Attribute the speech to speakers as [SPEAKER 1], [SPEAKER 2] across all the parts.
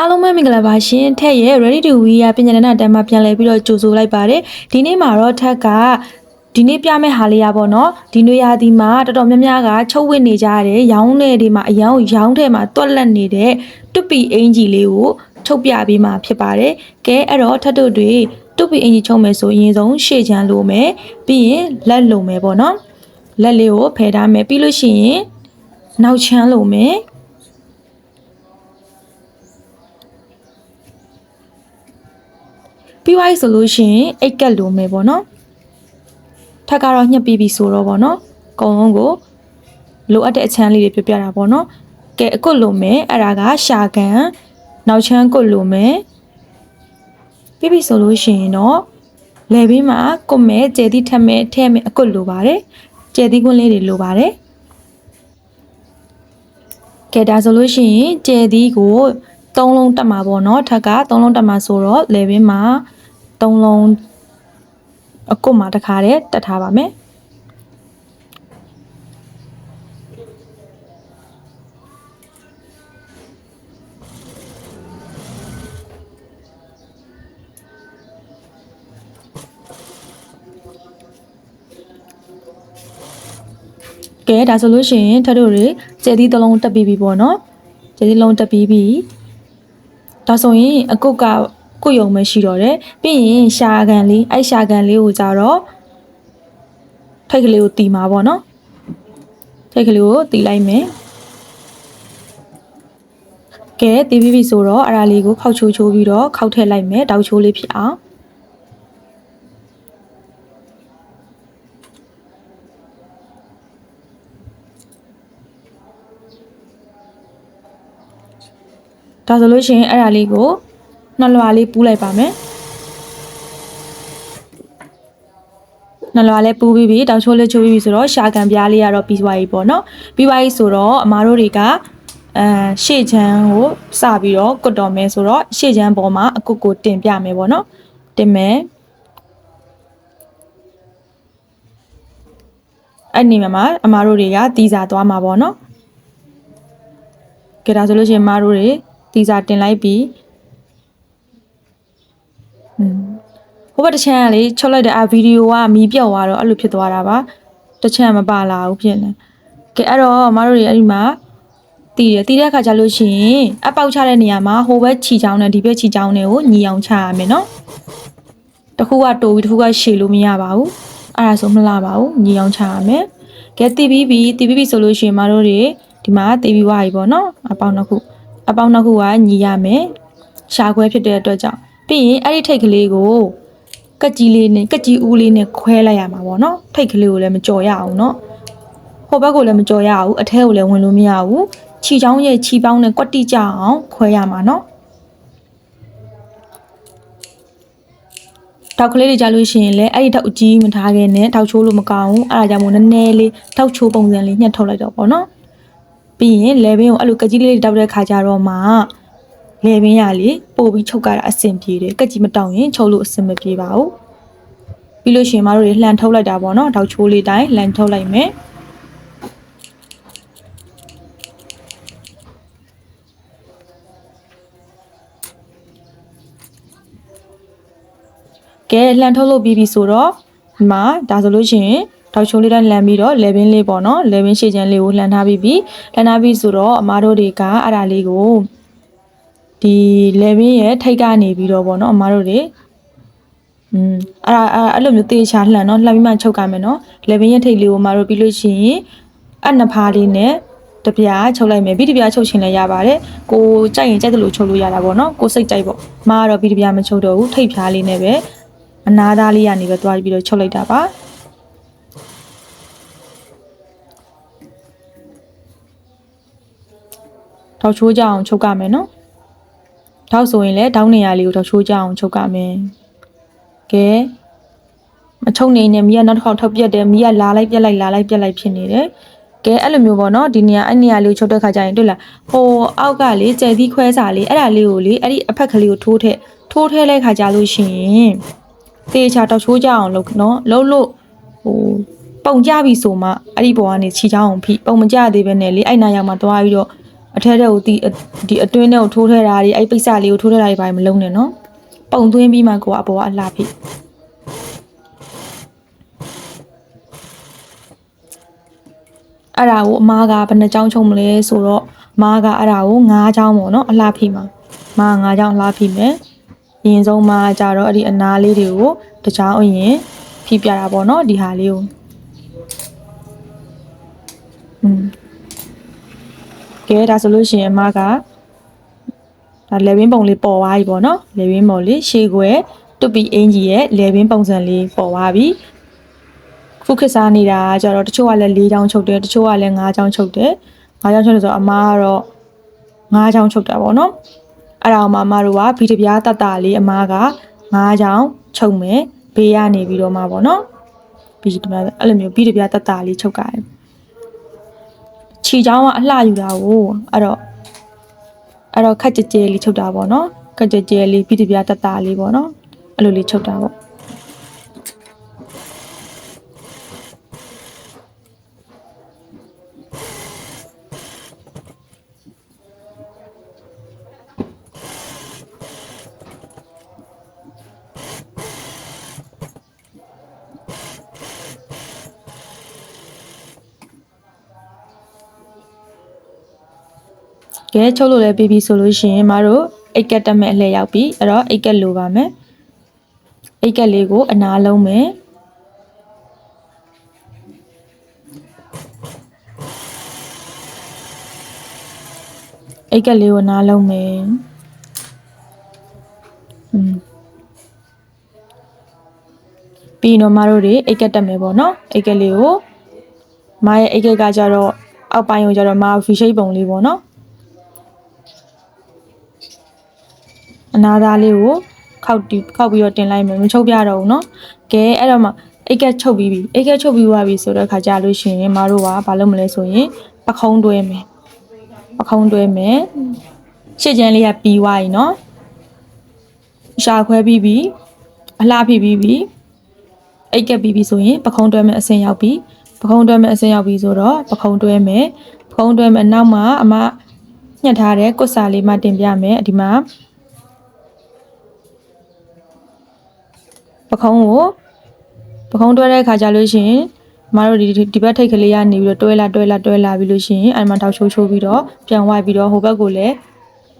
[SPEAKER 1] အားလုံးပဲမင်္ဂလာပါရှင်ထက်ရဲ့ ready to wear ပညာဏတန်းမှာပြန်လဲပြီးတော့ကြိုဆိုလိုက်ပါတယ်ဒီနေ့မှာတော့ထက်ကဒီနေ့ပြမယ့်ဟာလေးရပါတော့ဒီနွေရာသီမှာတော်တော်များများကချုပ်ဝတ်နေကြတယ်ရောင်းနေဒီမှာအယောင်ရောင်းထဲမှာတွက်လက်နေတဲ့တွပီအင်ကြီးလေးကိုချုပ်ပြပေးမှာဖြစ်ပါတယ်ကဲအဲ့တော့ထက်တို့တွေတွပီအင်ကြီးချုပ်မယ်ဆိုရင်ဆုံးရှေ့ချမ်းလိုမယ်ပြီးရင်လက်လိုမယ်ပေါ့နော်လက်လေးကိုဖယ်ထားမယ်ပြီးလို့ရှိရင်နောက်ချမ်းလိုမယ်ပြီးသွားပြီဆိုလို့ရှိရင်အိတ်ကက်လိုမယ်ပေါ့နော်ထက်ကတော့ညှက်ပြီးပြီဆိုတော့ပေါ့နော်အကုန်လုံးကိုလိုအပ်တဲ့အချမ်းလေးတွေပြပြတာပေါ့နော်ကဲအကွတ်လိုမယ်အဲ့ဒါကရှာကန်နောက်ချမ်းကွတ်လိုမယ်ပြီးပြီဆိုလို့ရှိရင်တော့လယ်ဘေးမှာကွတ်မဲ့ကျဲသီးထက်မဲ့ထဲမဲ့အကွတ်လိုပါတယ်ကျဲသီးကွန်းလေးတွေလိုပါတယ်ကဲဒါဆိုလို့ရှိရင်ကျဲသီးကို3လုံးတက်မှာပေါ့နော်ထက်က3လုံးတက်မှာဆိုတော့လယ်ဘေးမှာ3လုံးအကွတ်မှာတစ်ခါတည်းတက်ထားပါမယ်ကဲဒါဆိုလို့ရှိရင်ထပ်တို့တွေကျဲသီး3လုံးတက်ပြီးပြီပေါ့နော်ကျဲသီးလုံးတက်ပြီးပြီဒါဆိုရင်အကွတ်ကကိုယုံမရှိတော့တယ်ပြီးရင်ရှာကန်လေးအဲ့ရှာကန်လေးကိုကြတော့ထိတ်ကလေးကိုတီမှာပေါ့နော်ထိတ်ကလေးကိုတီလိုက်မယ်ကဲတီးပြီးပြီဆိုတော့အရာလေးကိုခောက်ချိုးချိုးပြီးတော့ခောက်ထည့်လိုက်မယ်တောက်ချိုးလေးဖြစ်အောင်ဒါဆိုလို့ရှိရင်အဲ့ဒါလေးကိုနှလွာလေးပူးလိုက်ပါမယ်နှလွာလေးပူးပြီးပြီတောက်ချိုးလေးချိုးပြီးပြီဆိုတော့ရှာကန်ပြားလေးကတော့ပြီးသွားပြီပေါ့နော်ပြီးသွားပြီဆိုတော့အမားတို့တွေကရှေ့ချမ်းကိုစပြီးတော့ကွတ်တော်မယ်ဆိုတော့ရှေ့ချမ်းပေါ်မှာအကွတ်ကိုတင်ပြမယ်ပေါ့နော်တင်မယ်အဲ့ဒီမှာအမားတို့တွေကတီးစာသွားမှာပေါ့နော်ကဲဒါဆိုလို့ရှိရင်အမားတို့တွေတီးစာတင်လိုက်ပြီးဟိုဘက်တစ်ချမ်းကလေချုပ်လိုက်တဲ့ဗီဒီယိုကမီးပြော့သွားတော့အဲ့လိုဖြစ်သွားတာပါတစ်ချမ်းမပါလာဘူးဖြစ်နေကဲအဲ့တော့အမားတို့တွေအဲ့ဒီမှာတီးတဲ့အခါကျလို့ရှိရင်အပေါက်ချတဲ့နေရာမှာဟိုဘက်ခြီချောင်းနဲ့ဒီဘက်ခြီချောင်းတွေကိုညီအောင်ချရမယ်နော်တစ်ခုကတိုးပြီးတစ်ခုကရှည်လို့မရပါဘူးအဲ့ဒါဆိုမလှပါဘူးညီအောင်ချရမယ်ကဲတီးပြီးဆိုလို့ရှိရင်အမားတို့တွေဒီမှာတီးပြီးသွားပြီပေါ့နော်အပေါက်နှစ်ခုကညီရမယ်ရှာခွဲဖြစ်တဲ့အတွက်ကြောင့်ပြီးရင်အဲ့ဒီထိတ်ကလေးကိုကက်ကြီးလေးနဲ့ကက်ကြီးဦးလေးနဲ့ခွဲလိုက်ရမှာပေါ့နော်ထိတ်ကလေးကိုလည်းမကြော်ရအောင်နော်ဟိုဘက်ကိုလည်းမကြော်ရအောင်အထဲကိုလည်းဝင်လို့မရဘူးခြီချောင်းရဲ့ခြီပေါင်းနဲ့ကွက်တိကြအောင်ခွဲရမှာနော်တောက်ကလေးတွေကြလို့ရှိရင်လည်းအဲ့ဒီတောက်အကြီးမထားခဲ့နဲ့တောက်ချိုးလို့မကောင်းဘူးအဲ့ဒါကြောင့်မို့နည်းနည်းလေးတောက်ချိုးပုံစံလေးညှက်ထုတ်လိုက်တော့ပေါ့နော်ပြီးရင်လေဘင်းကိုအဲ့လိုကကြီးလေးတွေတောက်တဲ့ခါကျတော့မှလေဘင်းရလေပို့ပြီးချုပ်ကြတာအဆင်ပြေတယ်ကကြီးမတောက်ရင်ချုပ်လို့အဆင်မပြေပါဘူးပြီးလို့ရှိရင်မတို့တွေလှန်ထုတ်လိုက်တာပေါ့နော်တောက်ချိုးလေးတိုင်းလှန်ထုတ်လိုက်မယ်ကဲလှန်ထုတ်လို့ပြီးပြီဆိုတော့ဒီမှာဒါဆိုလို့ရှိရင်တောက်ချိုးလေးတိုင်းလှန်ပြီးတော့လေဘင်းလေးပေါ့နော်လေဘင်းရှည်ချမ်းလေးကိုလှန်ထားပြီးဆိုတော့အမားတို့တွေကအဲ့ဒါလေးကိုဒီလေဘင်းရဲ့ထိတ်ကနေပြီးတော့ပေါ့နော်အမားတို့တွေအဲ့လိုမျိုးတေချာလှန်နော်လှန်ပြီးမှချုပ်ကြမယ်နော်လေဘင်းရဲ့ထိတ်လေးကိုအမားတို့ပြီးလို့ရှိရင်အနှစ်ဖားလေးနဲ့တပြားချုပ်လိုက်မယ်ပြီးတပြားချုပ်ချင်လည်းရပါတယ်ကိုကြိုက်ရင်ကြိုက်တယ်လို့ချုပ်လို့ရတာပေါ့နော်ကိုစိတ်ကြိုက်ပေါ့မားကတော့ပြီးတပြားမချုပ်တော့ဘူးထိတ်ဖြားလေးနဲ့ပဲအနားသားလေးကနေပဲသွားပြီးတော့ချုပ်လိုက်တာပါထောက်ချိုးကြအောင်ချုပ်ကြမယ်နော်ထောက်ဆိုရင်လည်းတောင်းနေရလေးကိုထောက်ချိုးကြအောင်ချုပ်ကြမယ်ကဲမချုပ်နေနဲ့မီးကနောက်တစ်ခေါက်ထောက်ပြတ်တယ်မီးကလာလိုက်ပြက်လိုက်ဖြစ်နေတယ်ကဲအဲ့လိုမျိုးပေါ့နော်ဒီနေရာအဲ့နေရာလေးကိုချုပ်တဲ့ခါကျရင်တွေ့လားဟိုအောက်ကလေကျဲသီးခွဲစာလေးအဲ့ဒါလေးကိုလေအဲ့ဒီအဖက်ကလေးကိုထိုးထဲလိုက်ခါကြလို့ရှိရင်တေချာထောက်ချိုးကြအောင်လုပ်နော်လုပ်လို့ဟိုပုံကြပြီဆိုမှအဲ့ဒီပေါ်ကနေခြီချောင်းအောင်ဖိပုံမကြသေးပဲနဲ့လေအဲ့နာရောက်မှသွားပြီးတော့ အထဲတဲ့ကိုဒီအတွင်းထဲကိုထိုးထဲတာဒီအဲ့ပိတ်စလေးကိုထိုးထဲတာတွေဘာမှမလုံးနဲ့နော်ပုံသွင်းပြီးမှကိုကအပေါ်ကအလှဖိအဲ့ဒါကိုအမားကဘယ်နှချောင်းချုံမလဲဆိုတော့မားကအဲ့ဒါကို9ချောင်းပေါ့နော်အလှဖိမှာမား9ချောင်းအလှဖိမယ်အရင်ဆုံးမားကြတော့အဲ့ဒီအနားလေးတွေကိုတစ်ချောင်းအရင်ဖိပြတာပေါ့နော်ဒီဟာလေးကိုကဲဒါဆိုလို့ရှိရင်အမကဒါလေဘင်းပုံလေးပေါ်သွားပြီပေါ့နော်လေဘင်းပုံလေးရှေ့ခွဲတွပီအင်ကြီးရဲ့လေဘင်းပုံစံလေးပေါ်သွားပြီခုခစ်စားနေတာကြတော့တချို့ကလည်း4ချောင်းချုပ်တယ်တချို့ကလည်း5ချောင်းချုပ်တယ်5ချောင်းချုပ်တယ်ဆိုတော့အမကတော့5ချောင်းချုပ်တာပေါ့နော်အဲ့ဒါမှအမတို့ကဘီတပြားတတ်တာလေးအမက5ချောင်းချုပ်မယ်ဘေးကနေပြီးတော့မှပေါ့နော်ဘီတပြားအဲ့လိုမျိုးဘီတပြားတတ်တာလေးချုပ်ကြတယ်ခြေချောင်းကအလှယူတာကိုအဲ့တော့ခက်ကြဲကြဲလေးချုပ်တာပေါ့နော်ခက်ကြဲကြဲလေးပြီးတပြားတတ်တာလေးပေါ့နော်အဲ့လိုလေးချုပ်တာပေါ့ကဲချုပ်လို့လည်းပြီးပြီဆိုလို့ရှိရင်မတို့အိတ်ကက်တက်မဲ့အလှည့်ရောက်ပြီအဲ့တော့အိတ်ကက်လိုပါမယ်အိတ်ကက်လေးကိုအနားလုံးမယ်အိတ်ကက်လေးကိုနားလုံးမယ်ပြီးတော့မတို့တွေအိတ်ကက်တက်မယ်ပေါ့နော်အိတ်ကက်လေးကိုမရဲ့အိတ်ကက်ကကြတော့အောက်ပိုင်းကိုကြတော့မ V shape ပုံလေးပေါ့နော်အနာသားလေးကိုခောက်ပြီးတော့တင်လိုက်မယ်မချုပ်ပြတော့ဘူးเนาะကဲအဲ့တော့မှအိတ်ကက်ချုပ်ပြီးပြီအိတ်ကက်ချုပ်ပြီးသွားပြီဆိုတော့ခါကြလို့ရှိရင်မတို့ကဘာလုပ်မလဲဆိုရင်ပခုံးတွဲမယ်ရှစ်ချမ်းလေးကပြီးသွားပြီเนาะရှာခွဲပြီးပြီအလှဖိပြီးပြီအိတ်ကက်ပြီးပြီဆိုရင်ပခုံးတွဲမယ်အစင်ရောက်ပြီပခုံးတွဲမယ်အစင်ရောက်ပြီဆိုတော့ပခုံးတွဲမယ်နောက်မှာအမညှက်ထားတဲ့ကွတ်စာလေးမှတင်ပြမယ်ဒီမှာပခုံးတွဲတဲ့အခါကျလို့ရှိရင်မတို့ဒီဘက်ထိတ်ကလေးကနေပြီးတော့တွဲလာပြီးလို့ရှိရင်အဲ့မှာထောက်ချိုးပြီးတော့ပြန်ဝိုက်ပြီးတော့ဟိုဘက်ကိုလည်း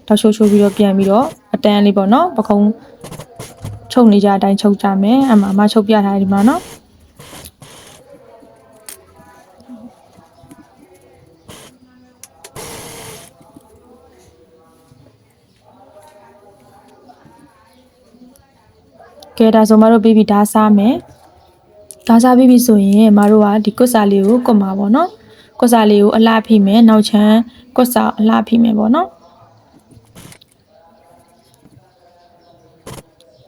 [SPEAKER 1] ထောက်ချိုးပြီးတော့ပြန်ပြီးတော့အတန်းလေးပေါ့နော်ပခုံးချုပ်နေကြအတိုင်းချုပ်ကြမယ်အဲ့မှာမချုပ်ပြထားဒီမှာနော်ကဲဒါဆိုမတို့ပြီးပြီဒါစားမယ်ဒါစားပြီးပြီဆိုရင်မတို့ကဒီကွတ်စာလေးကိုကွတ်မှာပေါ့နော်ကွတ်စာလေးကိုအလှဖိမယ်နောက်ချမ်းကွတ်စာအလှဖိမယ်ပေါ့နော်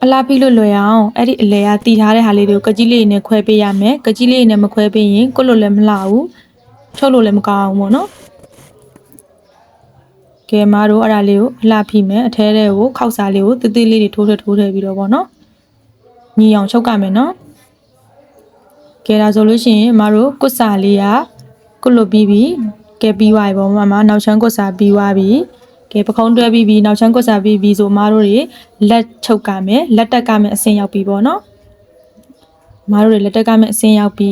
[SPEAKER 1] အလှဖိလို့လွယ်အောင်အဲ့ဒီအလဲကတီထားတဲ့ဟာလေးတွေကိုကကြီးလေးနဲ့ခွဲပေးရမယ်ကကြီးလေးနဲ့မခွဲပေးရင်ကွတ်လို့လည်းမလှဘူးချုပ်လို့လည်းမကောင်းဘူးပေါ့နော်ကဲမတို့အဲ့ဒါလေးကိုအလှဖိမယ်အထဲထဲကိုခောက်စာလေးကိုသေးသေးလေးတွေထိုးထည့်ပြီးတော့ပေါ့နော်ညီအောင်ချုပ်ကြမယ်နော်ကဲဒါဆိုလို့ရှိရင်မတို့ကွတ်စာလေးကကွတ်လို့ပြီးပြီကဲပြီးသွားပြီပေါ့မမနောက်ချမ်းကွတ်စာပြီးသွားပြီကဲပခုံးတွဲပြီးပြီနောက်ချမ်းကွတ်စာပြီးပြီဆိုမတို့တွေလက်ချုပ်ကြမယ်လက်တက်ကမယ်အစင်ရောက်ပြီပေါ့နော်မတို့တွေလက်တက်ကမယ်အစင်ရောက်ပြီ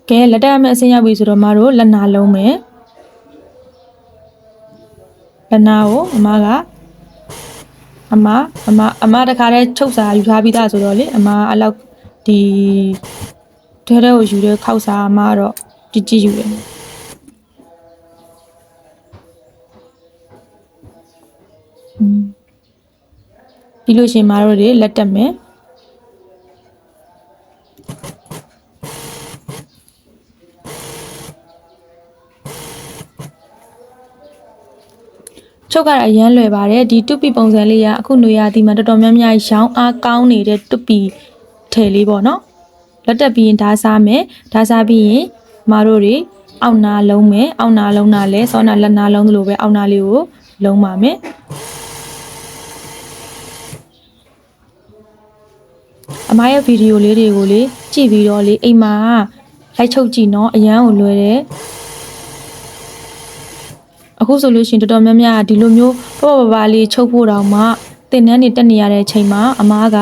[SPEAKER 1] ကဲလက်တက်ကမယ်အစင်ရောက်ပြီဆိုတော့မတို့လက်နာလုံးမယ်လက်နာကိုအမတခါတည်းချုပ်စာယူထားပြီးသားဆိုတော့လေအမအဲ့လောက်ဒီထဲကိုယူတဲ့ခောက်စာအမတော့ကြီးယူတယ်ပြီးလို့ရှိရင်မတို့တွေလက်တက်မယ်ချုပ်ကတော့အရန်လွယ်ပါတယ်ဒီတူပီပုံစံလေးကအခုနွေရာသီမှာတော်တော်များများရောင်းအားကောင်းနေတဲ့တူပီထည်လေးပေါ့နော်လက်တက်ပြီးရင်ဓာစားမယ်ဓာစားပြီးရင်မတို့တွေအောက်နာလုံးမယ်အောက်နာလုံးနာလဲစောနာလက်နာလုံးလိုပဲအောက်နာလေးကိုလုံးပါမယ်အမရဲ့ဗီဒီယိုလေးတွေကိုလေကြည့်ပြီးတော့လေအိမ်မှာလိုက်ချုပ်ကြည့်နော်အရန်ကိုလွယ်တယ် အခုဆိုလို့ရှိရင်တော်တော်များများဒီလိုမျိုးပေါ့ပေါ့ပါလေးချုပ်ဖို့တောင်မှတင်တန်းနေတက်နေရတဲ့အချိန်မှာအမားက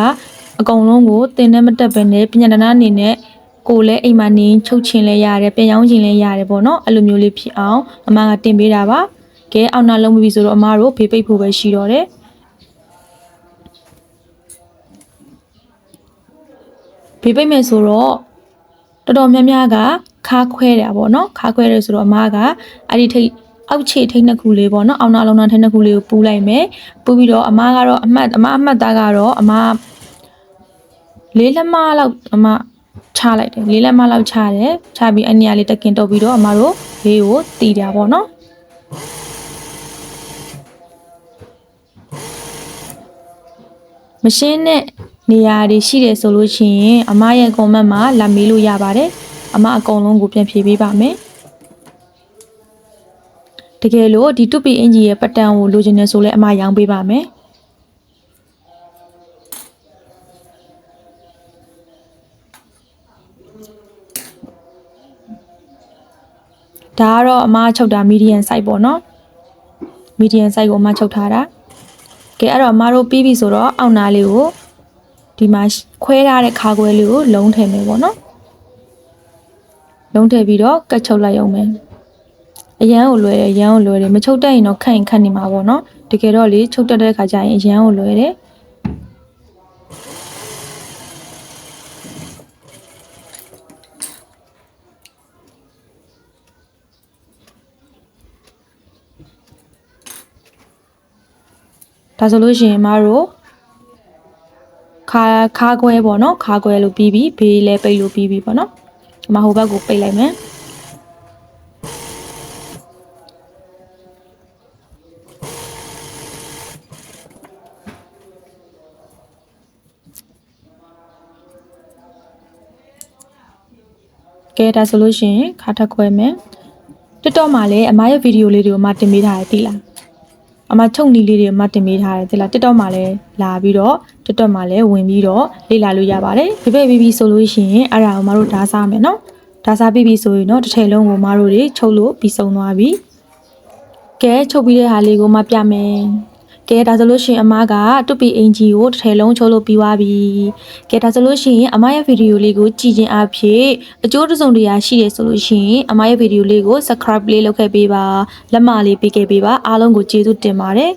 [SPEAKER 1] အကုန်လုံးကိုတင်တန်းမတက်ဘဲနဲ့ပညာတနာအနေနဲ့ကိုလည်းအိမ်မှာနေချုပ်ချင်လဲရတယ်ပြန်ရောင်းချင်လဲရတယ်ပေါ့နော်အဲ့လိုမျိုးလေးဖြစ်အောင်အမားကတင်ပေးတာပါကဲအောက်နာလုံးပြီဆိုတော့အမားတို့ဖေးပိတ်ဖို့ပဲရှိတော့တယ်ဖေးပိတ်မယ်ဆိုတော့တော်တော်များများကခါခွဲတယ်ပေါ့နော်ခါခွဲတယ်ဆိုတော့အမားကအဲ့ဒီထိတ်အောက်ခြေထိတ်နှစ်ခုလေးပေါ့နော်အောက်နာလုံးနာထိတ်နှစ်ခုလေးကိုပူးလိုက်မယ်ပူးပြီးတော့အမားကတော့အမှတ်သားကတော့အမားလေးလက်မလောက်အမားချလိုက်တယ်လေးလက်မလောက်ချတယ်ချပြီးအနီယာလေးတက်ကင်တော့ပြီးတော့အမားတို့ဘေးကိုတီးတာပေါ့နော်မရှင်းတဲ့နေရာတွေရှိတယ်ဆိုလို့ရှိရင်အမရဲ့ကွန်မန့်မှာလာမေးလို့ရပါတယ်အမအကုန်လုံးကိုပြန်ဖြေပေးပါမယ်တကယ်လို့ဒီတူပီအင်ဂျီရဲ့ပတ်တန်ကိုလိုချင်နေဆိုလဲအမရောင်းပေးပါမယ်ဒါကတော့အမချုပ်တာမီဒီယမ် size ပေါ့နော်မီဒီယမ် size ကိုအမချုပ်ထားတာကဲအဲ့တော့အမတို့ပြီးပြီဆိုတော့အောက်နားလေးကိုဒီမှာခွဲထားတဲ့ခါခွဲလေးကိုလုံးထည့်မယ်ပေါ့နော်လုံးထည့်ပြီးတော့ကတ်ချုပ်လိုက်အောင်မယ်အရန်ကိုလွယ်တယ်ရန်ကိုလွယ်တယ်မချုပ်တတ်ရင်တော့ခန့်ရင်ခန့်နေမှာပေါ့နော်တကယ်တော့လေချုပ်တတ်တဲ့ခါကျရင်အရန်ကိုလွယ်တယ်ဒါဆိုလို့ရှိရင်မတို့ခါခွဲပေါ့နော်ခါခွဲလို့ပြီးပြီဘေးလဲပိတ်လို့ပြီးပြီပေါ့နော်ဒီမှာဟိုဘက်ကိုပိတ်လိုက်မယ်ကဲဒါဆိုလို့ရှိရင်ခါထက်ခွဲမယ်TikTokမှာလည်းအမရဲ့ဗီဒီယိုလေးတွေကိုအမတင်ပေးထားတယ်သိလားအမချုပ်နီလေးတွေအမတင်ပေးထားတယ်သိလား TikTok မှာလည်းလာပြီးတော့ TikTok မှာလည်းဝင်ပြီးတော့လေ့လာလို့ရပါတယ်ဒီဘက်ပြီးဆိုလို့ရှိရင်အဲ့ဒါကိုမတို့ဓာစားမယ်နော်ဓာစားပြီးဆိုရင်တော့တစ်ထည်လုံးကိုမတို့တွေချုပ်လို့ပြီးဆုံးသွားပြီကဲချုပ်ပြီးတဲ့ဟာလေးကိုမပြမယ်ကဲဒါဆိုလို့ရှိရင်အမကတူပီအင်ဂျီကိုတစ်ထည်လုံးချုပ်လို့ပြီးသွားပြီကဲဒါဆိုလို့ရှိရင်အမရဲ့ဗီဒီယိုလေးကိုကြည့်ခြင်းအဖြစ်အကျိုးတစုံတရာရှိတယ်ဆိုလို့ရှိရင်အမရဲ့ဗီဒီယိုလေးကို subscribe လေးလုပ်ခဲ့ပေးပါလက်မလေးပေးခဲ့ပေးပါအားလုံးကိုကျေးဇူးတင်ပါတယ်